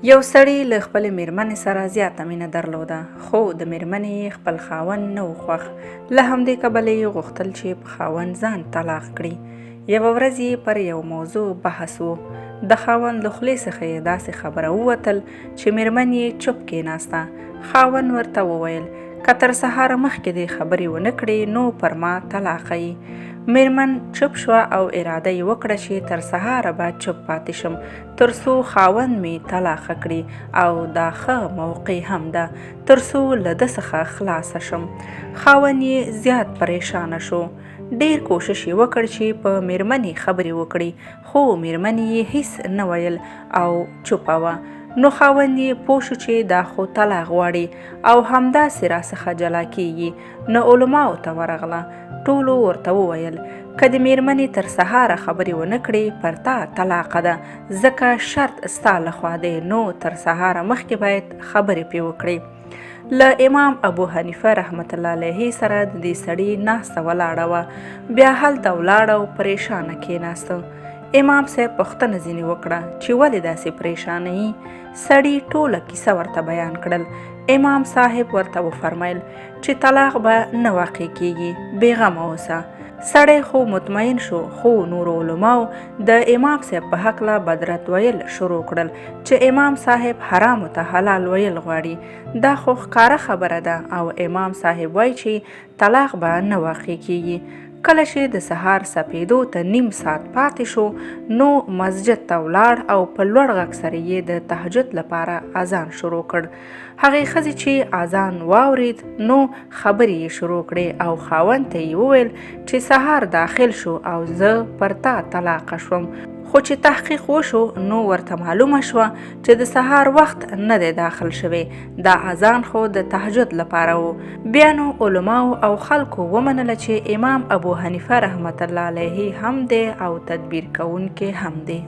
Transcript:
یو سړي له خپلې مېرمنې سره زیاته مینه درلوده، خو د مېرمنې خپل خاوند نه و خوښ. له همدې کبله یې غوښتل چې په خاوند ځان طلاق کړي. یوه ورځ یې پر یو موضوع بحث و. د خاوند له خولې څخه یې داسې خبره ووتل چې مېرمن یې چوپ کېناسته. خاوند ورته وویل: که تر سهاره مخکې دې خبرې ونه کړې نو پر ما طلاقه یې. مېرمن چوپ شوه او اراده یې وکړه چې تر سهاره به چوپ پاتې شم تر څو خاوند مې طلاقه کړي، او دا ښه موقع هم ده تر څو له ده څخه خلاصه شم. خاوند یې زیات پریشانه شو. ډیر کوشش یې وکړ چې په مېرمنې خبرې وکړي، خو مېرمنې یې هیڅ نه ویل او چوپه وه. نو خاوند یې پوه شو چې دا خو طلاق غواړي او همداسې راڅخه جلا کېږي. نو علماو ته ورغله. ټولو ورته وویل: که د مېرمنې تر سهاره خبرې ونه کړې پر تا طلاقه ده، ځکه شرط ستا لخوا دی، نو تر سهاره مخکې باید خبرې پرې وکړې. له امام ابو حنیفه رحمت الله علیه سره د دې سړي ناسته ولاړه وه. بیا هلته ولاړه او پریشانه کېناسته. امام صاحب پوښتنه ځینې وکړه چې ولې داسې پریشانه یې؟ سړي ټوله کیسه ورته بیان کړل. امام صاحب ورته وفرمیل چې طلاق به نه واقع کېږي، بېغمه اوسه. سړی خو مطمئن شو، خو نور علماو د امام صاحب په هکله بدرت ویل شروع کړل چې امام صاحب حرامو ته حلال ویل غواړي. دا خو ښکاره خبره ده او امام صاحب وایي چې طلاق به نه واقع کېږي. کله چې د سهار سپېدو ته نیم ساعت پاتې شو نو مسجد ته ولاړ او په لوړ غږ سره یې د تهجد لپاره اذان شروع کړ. هغې ښځې چې اذان واورید نو خبرې یې شروع کړې او خاوند ته یې وویل چې سهار داخل شو او زه پر تا طلاقه شوم. خو چې تحقیق وشو نو ورته معلومه شوه چې د سهار وخت نه دی داخل شوی، دا اذان خو د تهجد لپاره و. بیا نو علماو او خلکو ومنله چې امام ابو حنیفه رحمت الله علیه هم دی او تدبیر کوونکی هم دی.